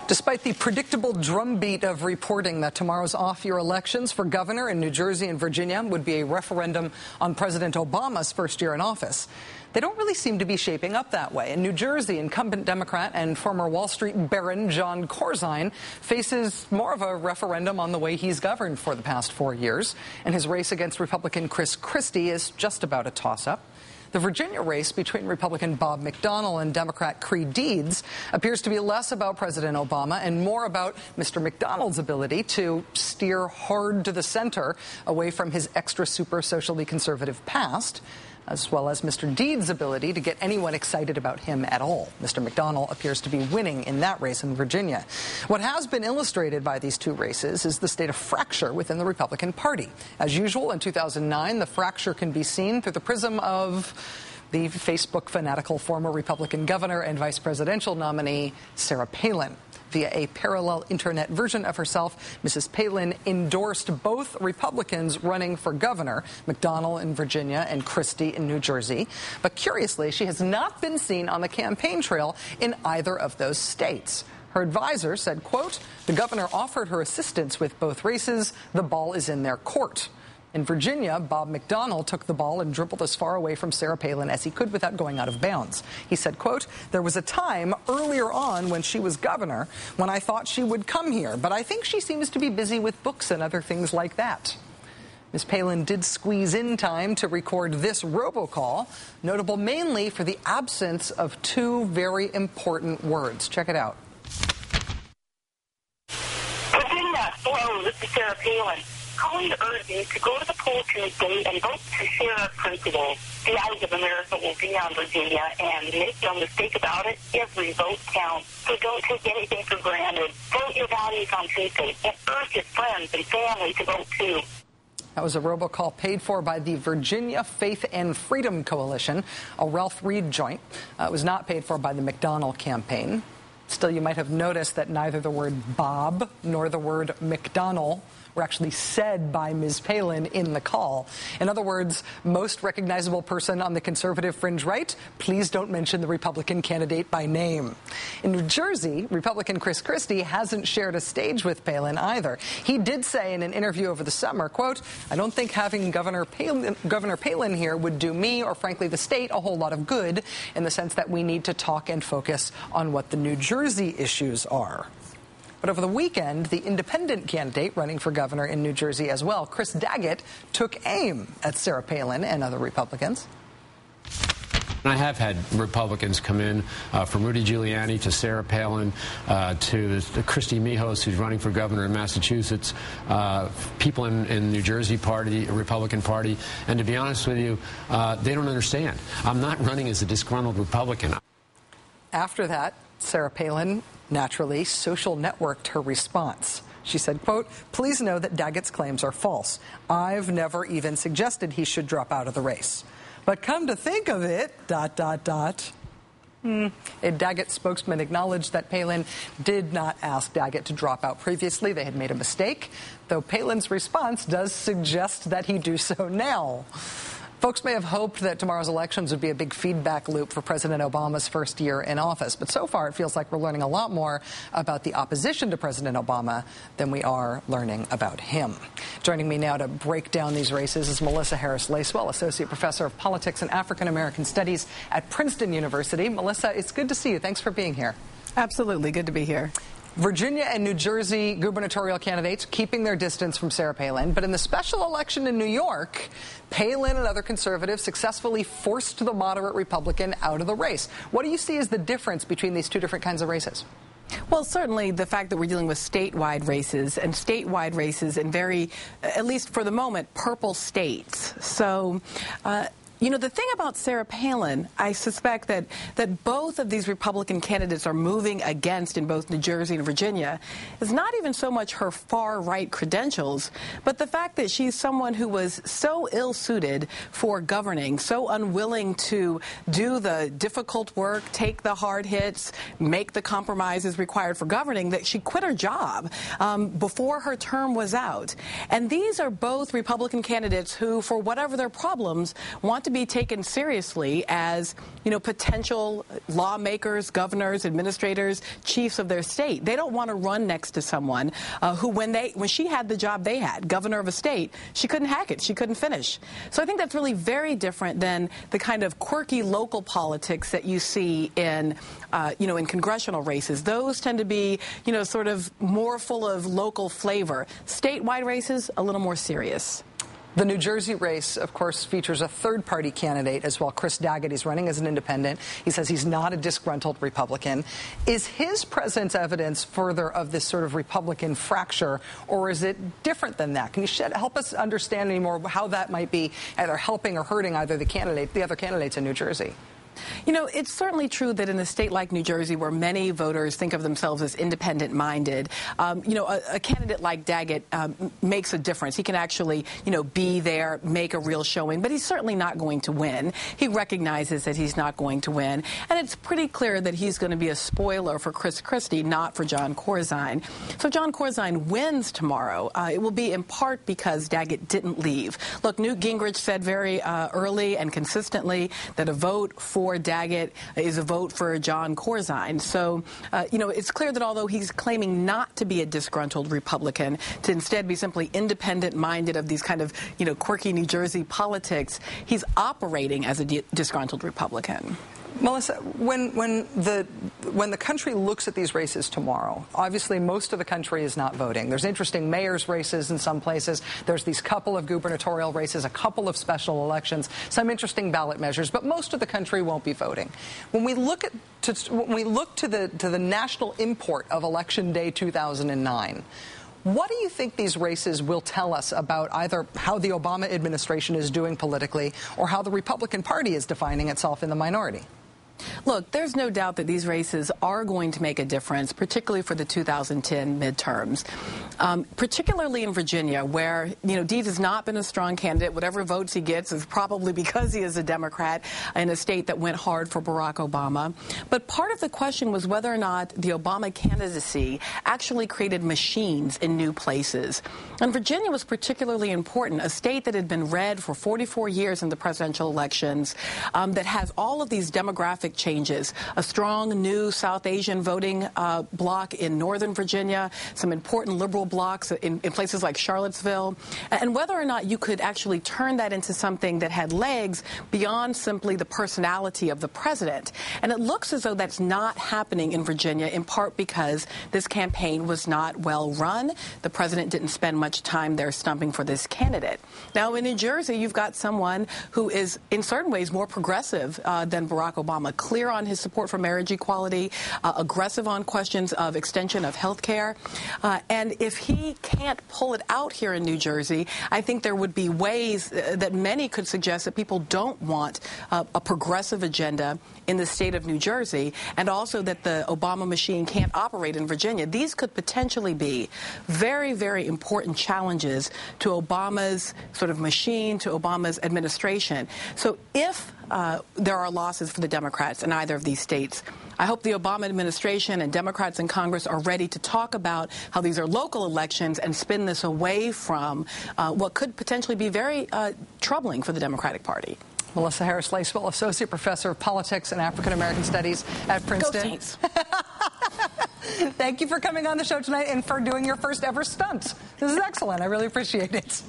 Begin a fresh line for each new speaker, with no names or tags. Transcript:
Despite the predictable drumbeat of reporting that tomorrow's off-year elections for governor in New Jersey and Virginia would be a referendum on President Obama's first year in office, they don't really seem to be shaping up that way. In New Jersey, incumbent Democrat and former Wall Street baron Jon Corzine faces more of a referendum on the way he's governed for the past 4 years, and his race against Republican Chris Christie is just about a toss-up. The Virginia race between Republican Bob McDonnell and Democrat Creed Deeds appears to be less about President Obama and more about Mr. McDonnell's ability to steer hard to the center away from his extra super socially conservative past, as well as Mr. Deeds' ability to get anyone excited about him at all. Mr. McDonnell appears to be winning in that race in Virginia. What has been illustrated by these two races is the state of fracture within the Republican Party. As usual, in 2009, the fracture can be seen through the prism of the Facebook fanatical former Republican governor and vice presidential nominee Sarah Palin. Via a parallel internet version of herself, Mrs. Palin endorsed both Republicans running for governor, McDonnell in Virginia and Christie in New Jersey. But curiously, she has not been seen on the campaign trail in either of those states. Her advisor said, quote, "The governor offered her assistance with both races. The ball is in their court." In Virginia, Bob McDonnell took the ball and dribbled as far away from Sarah Palin as he could without going out of bounds. He said, quote, "There was a time earlier on when she was governor when I thought she would come here, but I think she seems to be busy with books and other things like that." Ms. Palin did squeeze in time to record this robocall, notable mainly for the absence of two very important words. Check it out.
Virginia, hello, this is Sarah Palin. Calling to urge you to go to the polls Tuesday and vote for Sheriff Principal. The eyes of America will be on Virginia, and make no mistake about it, every vote counts. So don't take anything for granted. Vote your values on Tuesday, and urge your friends and family to vote too.
That was a robocall paid for by the Virginia Faith and Freedom Coalition, a Ralph Reed joint. It was not paid for by the McDonnell campaign. Still, you might have noticed that neither the word Bob nor the word McDonnell were actually said by Ms. Palin in the call. In other words, most recognizable person on the conservative fringe right, please don't mention the Republican candidate by name. In New Jersey, Republican Chris Christie hasn't shared a stage with Palin either. He did say in an interview over the summer, quote, "I don't think having Governor Palin here would do me or frankly the state a whole lot of good in the sense that we need to talk and focus on what the New Jersey issues are." But over the weekend, the independent candidate running for governor in New Jersey as well, Chris Daggett, took aim at Sarah Palin and other Republicans.
I have had Republicans come in, from Rudy Giuliani to Sarah Palin to Christy Mijos, who's running for governor in Massachusetts, people in New Jersey Party, Republican Party. And to be honest with you, they don't understand. I'm not running as a disgruntled Republican.
After that, Sarah Palin naturally social networked her response. She said, quote, "Please know that Daggett's claims are false. I've never even suggested he should drop out of the race. But come to think of it, ... A Daggett spokesman acknowledged that Palin did not ask Daggett to drop out previously. They had made a mistake, though Palin's response does suggest that he do so now. Folks may have hoped that tomorrow's elections would be a big feedback loop for President Obama's first year in office. But so far, it feels like we're learning a lot more about the opposition to President Obama than we are learning about him. Joining me now to break down these races is Melissa Harris-Lacewell, Associate Professor of Politics and African American Studies at Princeton University. Melissa, it's good to see you. Thanks for being here.
Absolutely. Good to be here.
Virginia and New Jersey gubernatorial candidates keeping their distance from Sarah Palin. But in the special election in New York, Palin and other conservatives successfully forced the moderate Republican out of the race. What do you see as the difference between these two different kinds of races?
Well, certainly the fact that we're dealing with statewide races in very, at least for the moment, purple states. So, you know, the thing about Sarah Palin, I suspect that both of these Republican candidates are moving against in both New Jersey and Virginia is not even so much her far-right credentials, but the fact that she's someone who was so ill-suited for governing, so unwilling to do the difficult work, take the hard hits, make the compromises required for governing, that she quit her job before her term was out. And these are both Republican candidates who, for whatever their problems, want to be taken seriously as, potential lawmakers, governors, administrators, chiefs of their state. They don't want to run next to someone who, when she had the job they had, governor of a state, she couldn't hack it. She couldn't finish. So I think that's really very different than the kind of quirky local politics that you see in, in congressional races. Those tend to be, sort of more full of local flavor. Statewide races, a little more serious.
The New Jersey race, of course, features a third-party candidate as well. Chris Daggett, he's running as an independent. He says he's not a disgruntled Republican. Is his presence evidence further of this sort of Republican fracture, or is it different than that? Can you help us understand any more how that might be either helping or hurting either the other candidates in New Jersey?
It's certainly true that in a state like New Jersey, where many voters think of themselves as independent-minded, a candidate like Daggett makes a difference. He can actually, be there, make a real showing, but he's certainly not going to win. He recognizes that he's not going to win, and it's pretty clear that he's going to be a spoiler for Chris Christie, not for Jon Corzine. So if Jon Corzine wins tomorrow, it will be in part because Daggett didn't leave. Look, Newt Gingrich said very early and consistently that a vote for Daggett is a vote for Jon Corzine. So, it's clear that although he's claiming not to be a disgruntled Republican, to instead be simply independent-minded of these kind of, quirky New Jersey politics, he's operating as a disgruntled Republican.
Melissa, when the country looks at these races tomorrow, obviously most of the country is not voting. There's interesting mayor's races in some places. There's these couple of gubernatorial races, a couple of special elections, some interesting ballot measures, but most of the country won't be voting. When we look to the national import of Election Day 2009. What do you think these races will tell us about either how the Obama administration is doing politically or how the Republican Party is defining itself in the minority?
Look, there's no doubt that these races are going to make a difference, particularly for the 2010 midterms, particularly in Virginia, where, Deed has not been a strong candidate. Whatever votes he gets is probably because he is a Democrat in a state that went hard for Barack Obama. But part of the question was whether or not the Obama candidacy actually created machines in new places. And Virginia was particularly important, a state that had been red for 44 years in the presidential elections, that has all of these demographic changes, a strong new South Asian voting bloc in Northern Virginia, some important liberal blocs in places like Charlottesville, and whether or not you could actually turn that into something that had legs beyond simply the personality of the president. And it looks as though that's not happening in Virginia, in part because this campaign was not well run. The president didn't spend much time there stumping for this candidate. Now, in New Jersey, you've got someone who is, in certain ways, more progressive than Barack Obama, clear on his support for marriage equality, aggressive on questions of extension of health care. And if he can't pull it out here in New Jersey, I think there would be ways that many could suggest that people don't want a progressive agenda in the state of New Jersey, and also that the Obama machine can't operate in Virginia. These could potentially be very, very important challenges to Obama's sort of machine, to Obama's administration. So if there are losses for the Democrats in either of these states, I hope the Obama administration and Democrats in Congress are ready to talk about how these are local elections and spin this away from what could potentially be very troubling for the Democratic Party.
Melissa Harris-Lacewell, Associate Professor of Politics and African American Studies at Princeton.
Go Saints.
Thank you for coming on the show tonight and for doing your first ever stunt. This is excellent. I really appreciate it.